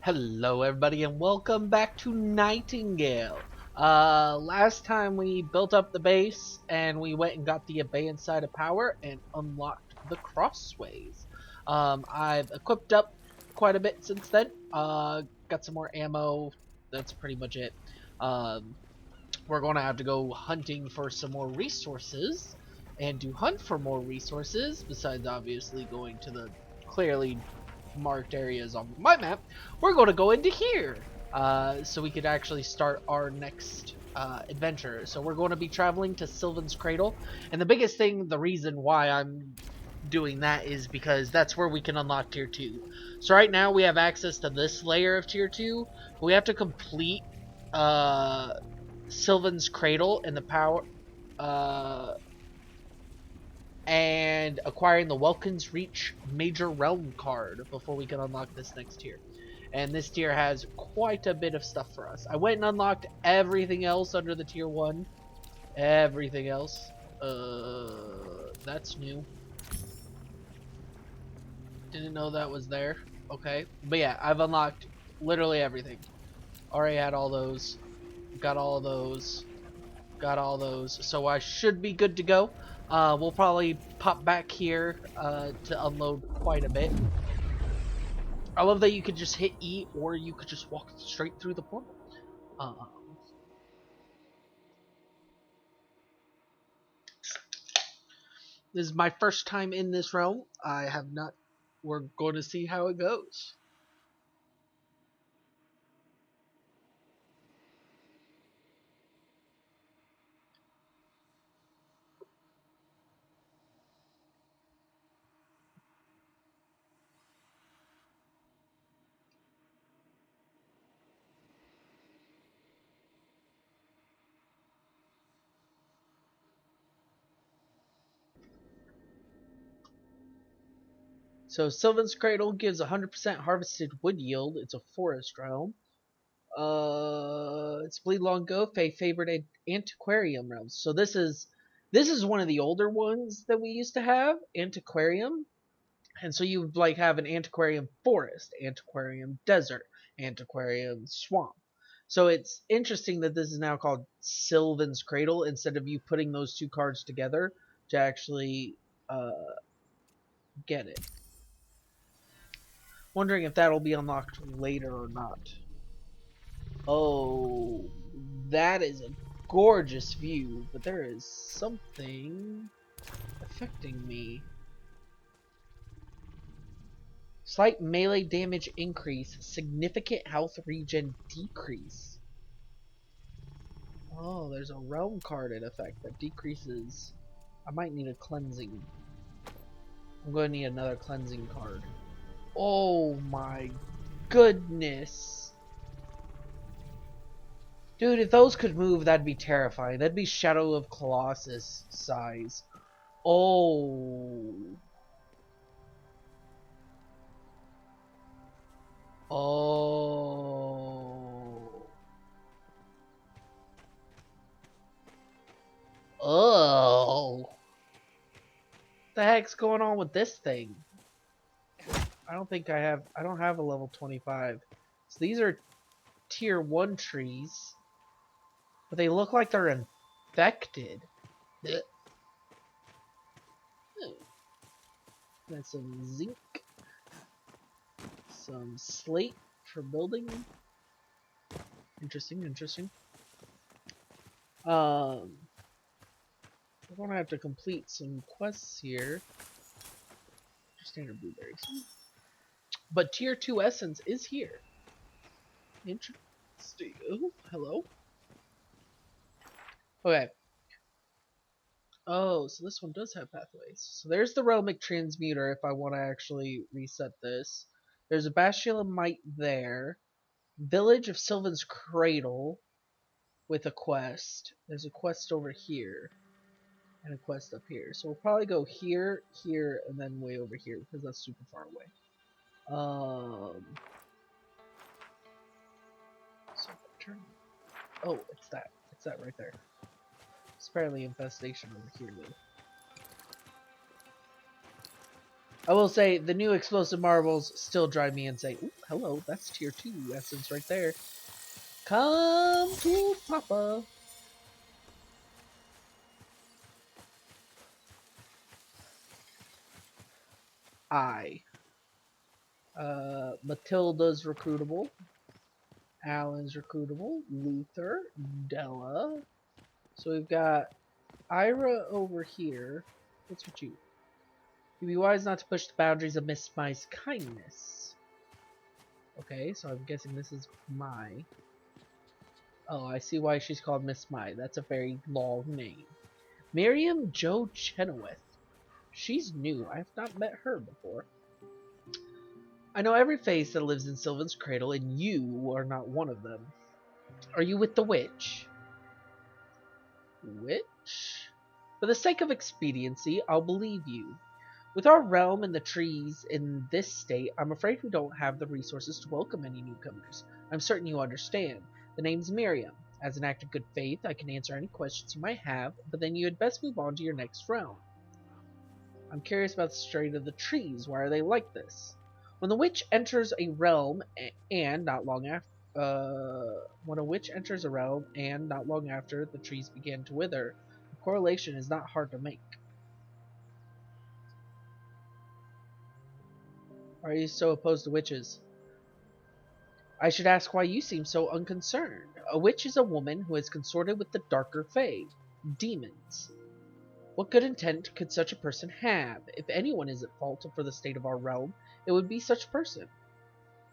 Hello everybody and welcome back to Nightingale. Last time we built up the base and we went and got the abeyance side of power and unlocked the crossways. I've equipped up quite a bit since then. Got some more ammo. That's pretty much it. Um, we're going to have to go hunting for some more resources. And to hunt for more resources, besides obviously going to the clearly marked areas on my map, we're going to go into here so we could actually start our next adventure. So we're going to be traveling to Sylvan's Cradle, and the biggest thing, the reason why I'm doing that is because that's where we can unlock tier 2. So right now we have access to this layer of tier 2, but we have to complete uh, Sylvan's Cradle and the power and acquiring the Welkin's Reach Major Realm card before we can unlock this next tier. And this tier has quite a bit of stuff for us. I went and unlocked everything else under the tier 1. Everything else. That's new. Didn't know that was there. Okay. But yeah, I've unlocked literally everything. Already had all those. Got all those. Got all those. So I should be good to go. We'll probably pop back here to unload quite a bit. I love that you could just hit E or you could just walk straight through the portal. Uh, this is my first time in this realm. I have not. We're going to see how it goes. So Sylvan's Cradle gives 100% harvested wood yield. It's a forest realm. It's believed long ago Fae favored antiquarium realms. So this is one of the older ones that we used to have, antiquarium. And so you like have an antiquarium forest, antiquarium desert, antiquarium swamp. So it's interesting that this is now called Sylvan's Cradle instead of you putting those two cards together to actually uh, get it. Wondering if that'll be unlocked later or not. Oh, that is a gorgeous view, but there is something affecting me. Slight melee damage increase, significant health regen decrease. Oh, there's a realm card in effect that decreases. I might need a cleansing. I'm going to need another cleansing card. Oh my goodness. Dude, if those could move, that'd be terrifying. That'd be Shadow of Colossus size. Oh. Oh. Oh. The heck's going on with this thing? I don't have a level 25. So these are tier 1 trees. But they look like they're infected. Ugh. Got some zinc. Some slate for building. Interesting, interesting. We're gonna have to complete some quests here. Standard blueberries. But tier 2 essence is here. Interesting. Oh, hello. Okay. Oh, so this one does have pathways. So there's the Realmic Transmuter if I want to actually reset this. There's a Bastion of Might there. Village of Sylvan's Cradle with a quest. There's a quest over here. And a quest up here. So we'll probably go here, here, and then way over here because that's super far away. So turn. Oh, it's that. It's that right there. It's apparently infestation over here though. I will say the new explosive marbles still drive me insane. Ooh, hello, that's tier 2 essence right there. Come to Papa. I. Matilda's recruitable. Alan's recruitable. Luther. Della. So we've got Ira over here. What's with you? You'd be wise not to push the boundaries of Miss Mai's kindness. Okay, so I'm guessing this is Mai. Oh, I see why she's called Miss Mai. That's a very long name. Miriam Jo Chenoweth. She's new. I have not met her before. I know every face that lives in Sylvan's Cradle, and you are not one of them. Are you with the witch? Witch? For the sake of expediency, I'll believe you. With our realm and the trees in this state, I'm afraid we don't have the resources to welcome any newcomers. I'm certain you understand. The name's Miriam. As an act of good faith, I can answer any questions you might have, but then you had best move on to your next realm. I'm curious about the state of the trees. Why are they like this? When the witch enters a realm, and not long after, when a witch enters a realm, and not long after, the trees begin to wither, the correlation is not hard to make. Why are you so opposed to witches? I should ask why you seem so unconcerned. A witch is a woman who has consorted with the darker Fae, demons. What good intent could such a person have? If anyone is at fault for the state of our realm, it would be such a person.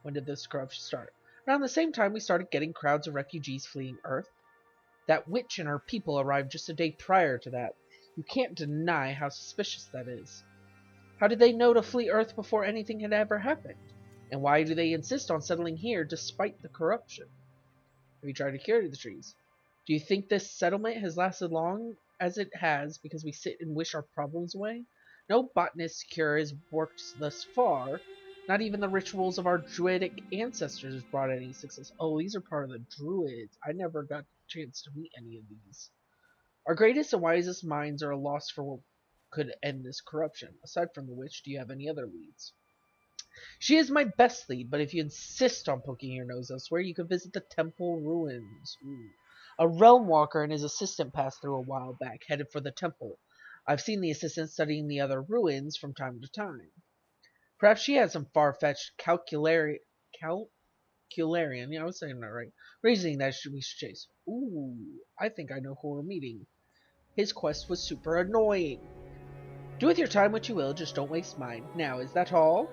When did this corruption start? Around the same time we started getting crowds of refugees fleeing Earth. That witch and her people arrived just a day prior to that. You can't deny how suspicious that is. How did they know to flee Earth before anything had ever happened? And why do they insist on settling here despite the corruption? Have you tried to cure the trees? Do you think this settlement has lasted long as it has because we sit and wish our problems away? No botanist cure has worked thus far. Not even the rituals of our druidic ancestors brought any success. Oh, these are part of the druids. I never got a chance to meet any of these. Our greatest and wisest minds are lost for what could end this corruption. Aside from the witch, do you have any other leads? She is my best lead, but if you insist on poking your nose elsewhere, you can visit the temple ruins. Ooh. A Realmwalker and his assistant passed through a while back, headed for the temple. I've seen the assistant studying the other ruins from time to time. Perhaps she has some far-fetched calcularian, yeah, I was saying that right, reasoning that we should chase. Ooh, I think I know who we're meeting. His quest was super annoying. Do with your time what you will, just don't waste mine. Now, is that all?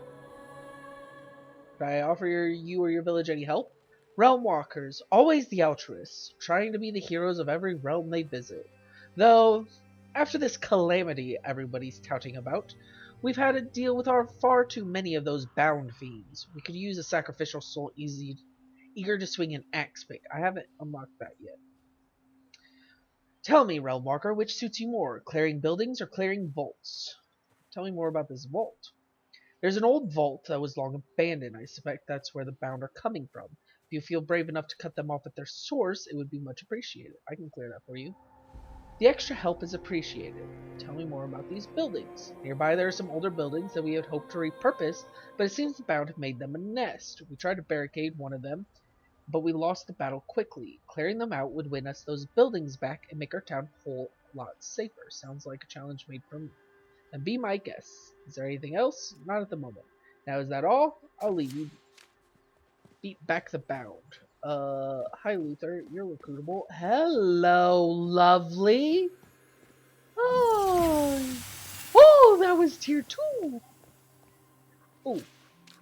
Could I offer you or your village any help? Realm walkers, always the altruists, trying to be the heroes of every realm they visit. Though, after this calamity everybody's touting about, we've had to deal with far too many of those bound fiends. We could use a sacrificial soul eager to swing an axe pick. I haven't unlocked that yet. Tell me, Realm Walker, which suits you more, clearing buildings or clearing vaults? Tell me more about this vault. There's an old vault that was long abandoned. I suspect that's where the bound are coming from. If you feel brave enough to cut them off at their source, it would be much appreciated. I can clear that for you. The extra help is appreciated. Tell me more about these buildings. Nearby there are some older buildings that we had hoped to repurpose, but it seems the bound have made them a nest. We tried to barricade one of them, but we lost the battle quickly. Clearing them out would win us those buildings back and make our town a whole lot safer. Sounds like a challenge made for me. And be my guest. Is there anything else? Not at the moment. Now, is that all? I'll leave you. Beat back the bound. Hi Luther, you're recruitable. Hello, lovely. Oh, oh, that was tier 2. Oh,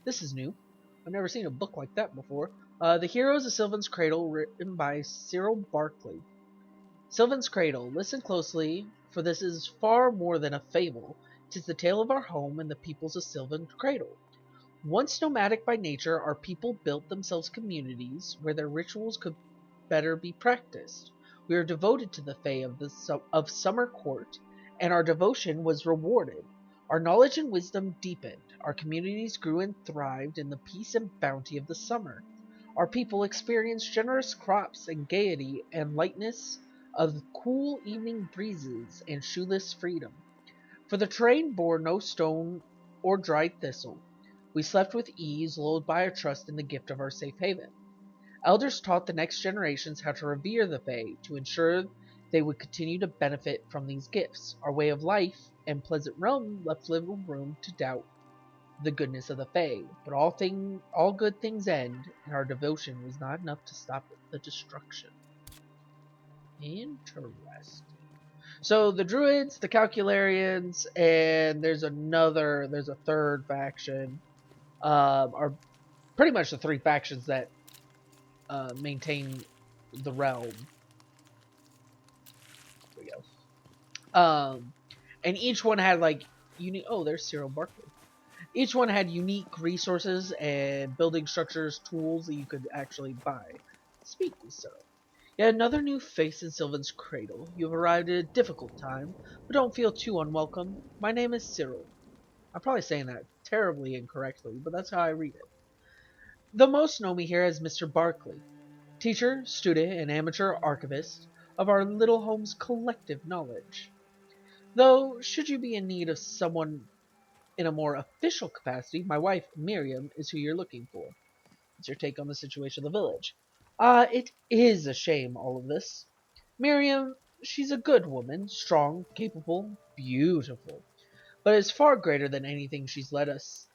this is new. I've never seen a book like that before. The Heroes of Sylvan's Cradle, written by Cyril Barkley. Sylvan's Cradle. Listen closely, for this is far more than a fable. 'Tis the tale of our home and the peoples of Sylvan's Cradle. Once nomadic by nature, our people built themselves communities where their rituals could better be practiced. We are devoted to the Fae of Summer Court, and our devotion was rewarded. Our knowledge and wisdom deepened. Our communities grew and thrived in the peace and bounty of the summer. Our people experienced generous crops and gaiety and lightness of cool evening breezes and shoeless freedom. For the terrain bore no stone or dried thistle. We slept with ease, lulled by our trust in the gift of our safe haven. Elders taught the next generations how to revere the Fae to ensure they would continue to benefit from these gifts. Our way of life and pleasant realm left little room to doubt the goodness of the Fae, but all good things end, and our devotion was not enough to stop the destruction. Interesting. So the Druids, the Calcularians, and there's a third faction, are pretty much the three factions that maintain the realm. There we go. And each one had like unique. Oh, there's Cyril Barkley. Each one had unique resources and building structures, tools that you could actually buy. Speak with Cyril. Yet another new face in Sylvan's cradle. You have arrived at a difficult time, but don't feel too unwelcome. My name is Cyril. I'm probably saying that terribly incorrectly, but that's how I read it. The most know me here as Mr. Barkley, teacher, student, and amateur archivist of our little home's collective knowledge. Though, should you be in need of someone in a more official capacity, my wife, Miriam, is who you're looking for. What's your take on the situation of the village? It is a shame, all of this. Miriam, she's a good woman, strong, capable, beautiful, but is far greater than anything she's led us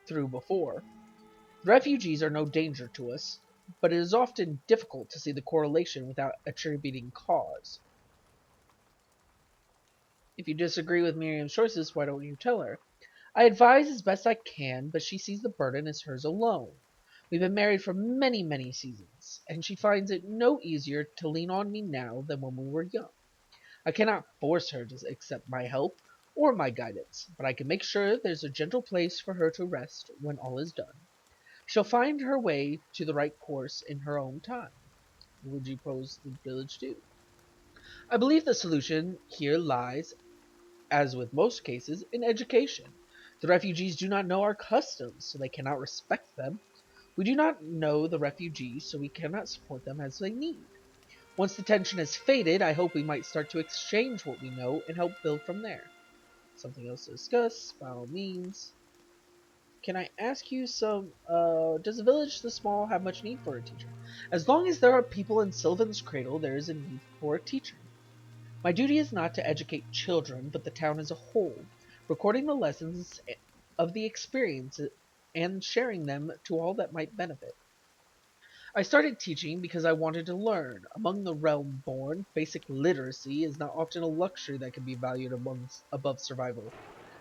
through before. Refugees are no danger to us, but it is often difficult to see the correlation without attributing cause. If you disagree with Miriam's choices, why don't you tell her? I advise as best I can, but she sees the burden as hers alone. We've been married for many, many seasons, and she finds it no easier to lean on me now than when we were young. I cannot force her to accept my help or my guidance, but I can make sure there's a gentle place for her to rest when all is done. She'll find her way to the right course in her own time. What would you propose the village do? I believe the solution here lies, as with most cases, in education. The refugees do not know our customs, so they cannot respect them. We do not know the refugees, so we cannot support them as they need. Once the tension has faded, I hope we might start to exchange what we know and help build from there. Something else to discuss, by all means. Can I ask you some, does the village this small have much need for a teacher? As long as there are people in Sylvan's cradle, there is a need for a teacher. My duty is not to educate children, but the town as a whole, recording the lessons of the experience and sharing them to all that might benefit. I started teaching because I wanted to learn. Among the realm born, basic literacy is not often a luxury that can be valued above survival.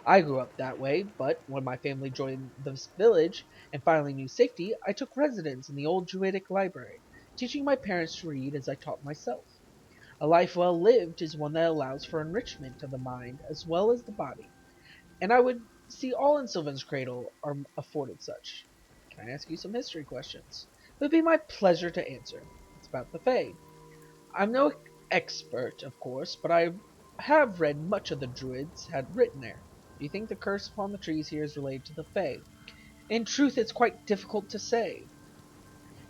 I grew up that way, but when my family joined this village and finally knew safety, I took residence in the old Druidic library, teaching my parents to read as I taught myself. A life well lived is one that allows for enrichment of the mind as well as the body, and I would see all in Sylvan's Cradle are afforded such. Can I ask you some history questions? It would be my pleasure to answer. It's about the Fae. I'm no expert, of course, but I have read much of the Druids had written there. Do you think the curse upon the trees here is related to the Fae? In truth, it's quite difficult to say.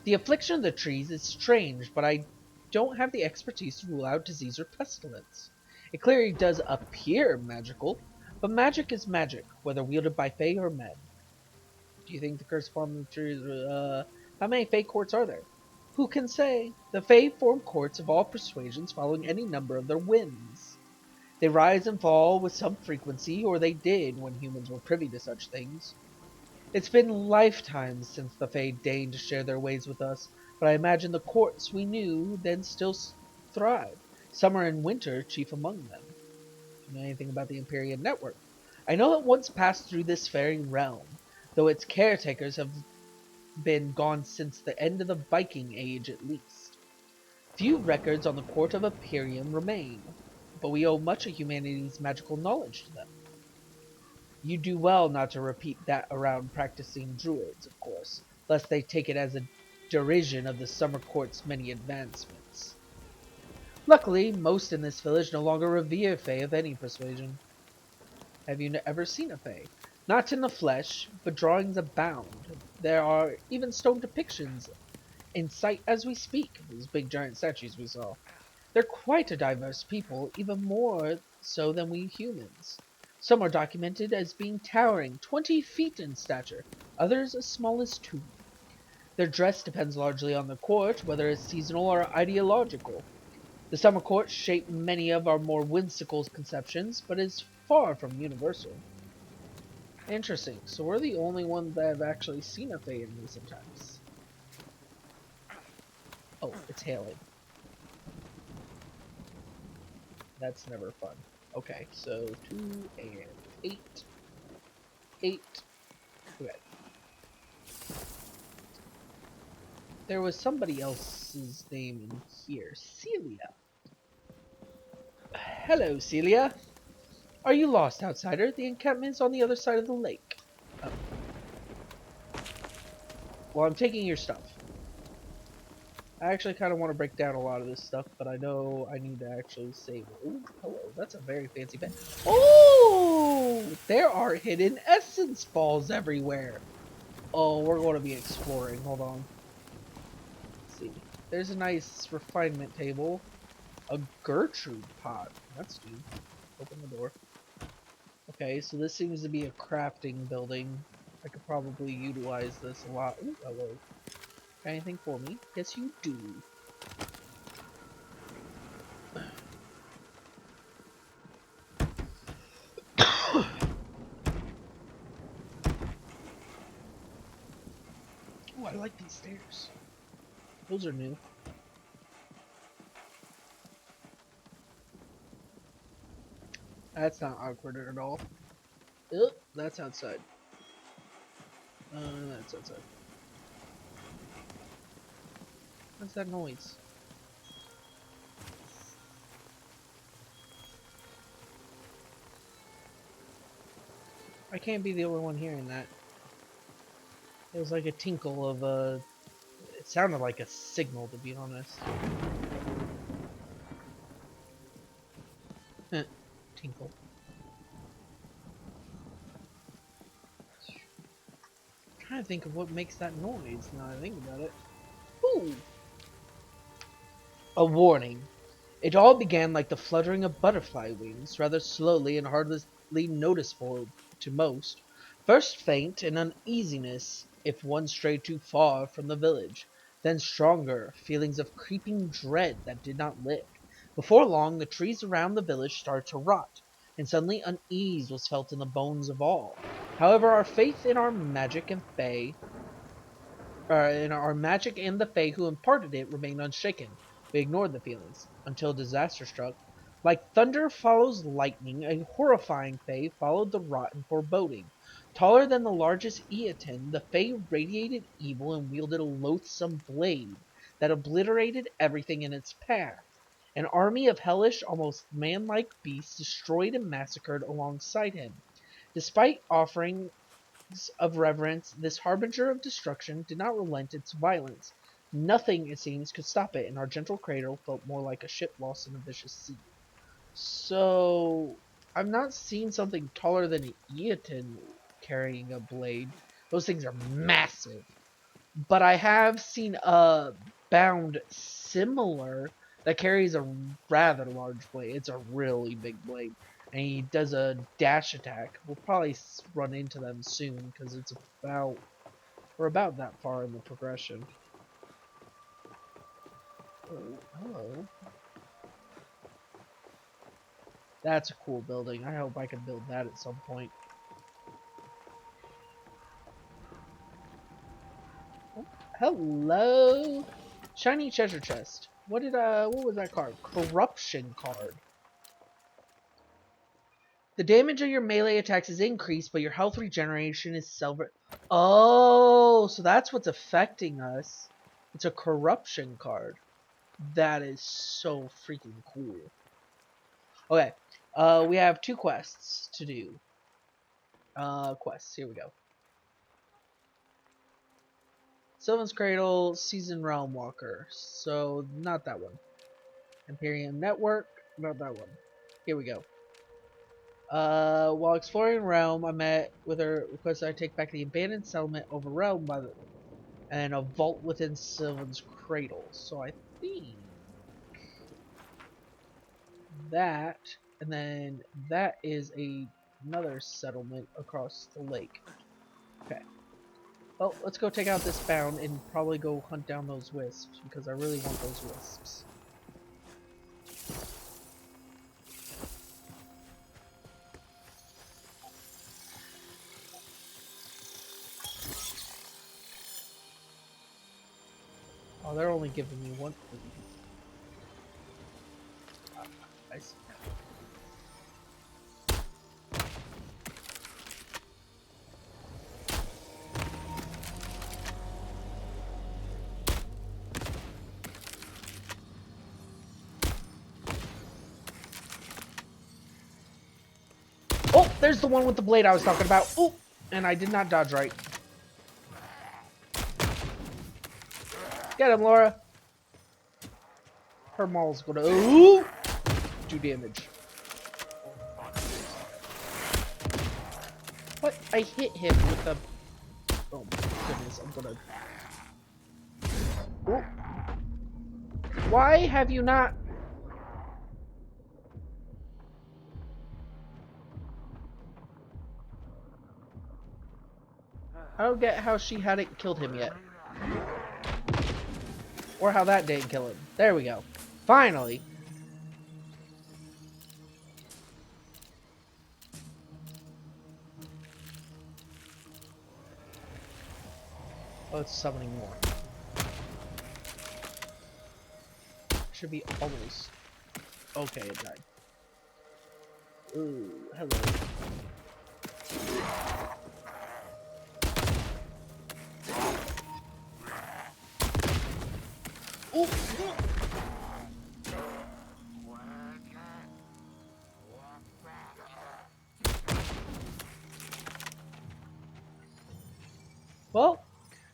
The affliction of the trees is strange, but I don't have the expertise to rule out disease or pestilence. It clearly does appear magical, but magic is magic, whether wielded by Fae or men. Do you think the curse upon the trees? How many Fae courts are there? Who can say? The Fae form courts of all persuasions following any number of their whims. They rise and fall with some frequency, or they did when humans were privy to such things. It's been lifetimes since the Fae deigned to share their ways with us, but I imagine the courts we knew then still thrive, summer and winter chief among them. Do you know anything about the Empyrean network? I know it once passed through this very realm, though its caretakers have been gone since the end of the Viking Age at least. Few records on the court of Imperium remain, but we owe much of humanity's magical knowledge to them. You do well not to repeat that around practicing druids, of course, lest they take it as a derision of the summer court's many advancements. Luckily, most in this village no longer revere Fae of any persuasion. Have you ever seen a Fae? Not in the flesh, but drawings abound. There are even stone depictions in sight as we speak, those big giant statues we saw. They're quite a diverse people, even more so than we humans. Some are documented as being towering 20 feet in stature, others as small as 2. Their dress depends largely on the court, whether it's seasonal or ideological. The summer court shaped many of our more whimsical conceptions, but is far from universal. Interesting. So we're the only ones that have actually seen a Fae in recent times. Oh, it's hailing. That's never fun. Okay, so 2 and 8. 8. Okay. There was somebody else's name in here. Celia. Hello, Celia. Are you lost, outsider? The encampment is on the other side of the lake. Oh. Well, I'm taking your stuff. I actually kind of want to break down a lot of this stuff, but I know I need to actually save it. Ooh, hello. That's a very fancy bed. Oh! There are hidden essence balls everywhere. Oh, we're going to be exploring. Hold on. Let's see. There's a nice refinement table. A Gertrude pot. That's new. Open the door. Okay, so this seems to be a crafting building. I could probably utilize this a lot. Ooh, hello. Got anything for me? Yes, you do. Oh, I like these stairs. Those are new. That's not awkward at all. Ugh, that's outside. That's outside. What's that noise? I can't be the only one hearing that. It was like a tinkle of a... It sounded like a signal, to be honest. Tinkle. I'm trying to think of what makes that noise now I think about it. Ooh! A warning. It all began like the fluttering of butterfly wings, rather slowly and hardly noticeable to most. First faint and uneasiness if one strayed too far from the village, then stronger feelings of creeping dread that did not lift. Before long, the trees around the village started to rot, and suddenly unease was felt in the bones of all. However, our faith in our magic and fae in our magic and the Fae who imparted it remained unshaken. We ignored the feelings until disaster struck. Like thunder follows lightning, a horrifying Fae followed the rot and foreboding. Taller than the largest Eaton, the Fae radiated evil and wielded a loathsome blade that obliterated everything in its path. An army of hellish, almost man-like beasts destroyed and massacred alongside him. Despite offering of reverence, this harbinger of destruction did not relent its violence. Nothing, it seems, could stop it, and our gentle cradle felt more like a ship lost in a vicious sea. So, I've not seen something taller than an Eaton carrying a blade. Those things are massive. But I have seen a bound similar that carries a rather large blade. It's a really big blade. And he does a dash attack. We'll probably run into them soon because it's about we're about that far in the progression. Oh, hello. That's a cool building. I hope I can build that at some point. Oh, hello. Shiny treasure chest. What was that card? Corruption card. The damage of your melee attacks is increased, but your health regeneration is silver. Oh, so that's what's affecting us. It's a corruption card. That is so freaking cool. Okay, we have 2 quests to do. Quests, here we go. Sylvan's Cradle, Season Realmwalker. So, not that one. Imperium Network, not that one. Here we go. While exploring Realm, I met with her request I take back the abandoned settlement overwhelmed by the and a vault within Sylvan's Cradle. So I think that, and then that is a another settlement across the lake. Okay. Well, let's go take out this bound and probably go hunt down those wisps, because I really want those wisps. Oh, they're only giving me one food. I see. Oh, there's the one with the blade I was talking about. Oh, and I did not dodge right. Get him, Laura. Her maul's gonna do damage. What? I hit him with the... Oh my goodness, I'm gonna... Ooh. Why have you not... I don't get how she hadn't killed him yet. Or how that didn't kill him. There we go. Finally! Oh, it's summoning more. Should be almost... Okay, it died. Ooh, hello. Ooh! Well,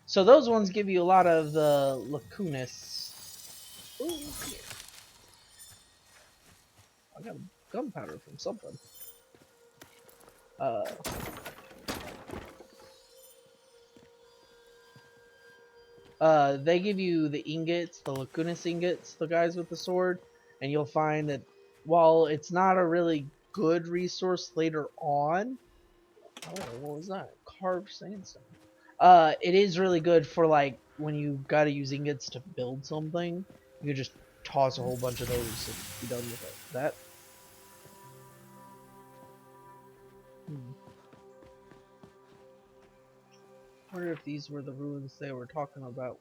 so those ones give you a lot of the lacunas. Ooh, here. I got gunpowder from something. They give you the ingots, the lacunas ingots, the guys with the sword, and you'll find that while it's not a really good resource later on, oh, what was that? Carved sandstone. It is really good for like when you gotta use ingots to build something. You can just toss a whole bunch of those and be done with it. That. I wonder if these were the ruins they were talking about.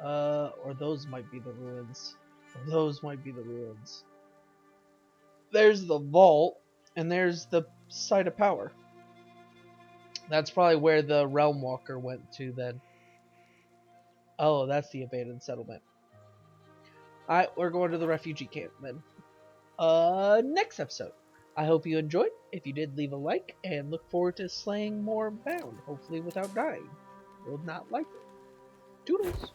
Or those might be the ruins. Or those might be the ruins. There's the vault, and there's the site of power. That's probably where the Realmwalker went to then. Oh, that's the abandoned settlement. Alright, we're going to the refugee camp then. Next episode. I hope you enjoyed. If you did, leave a like, and look forward to slaying more bound, hopefully without dying. Will not like it. Toodles!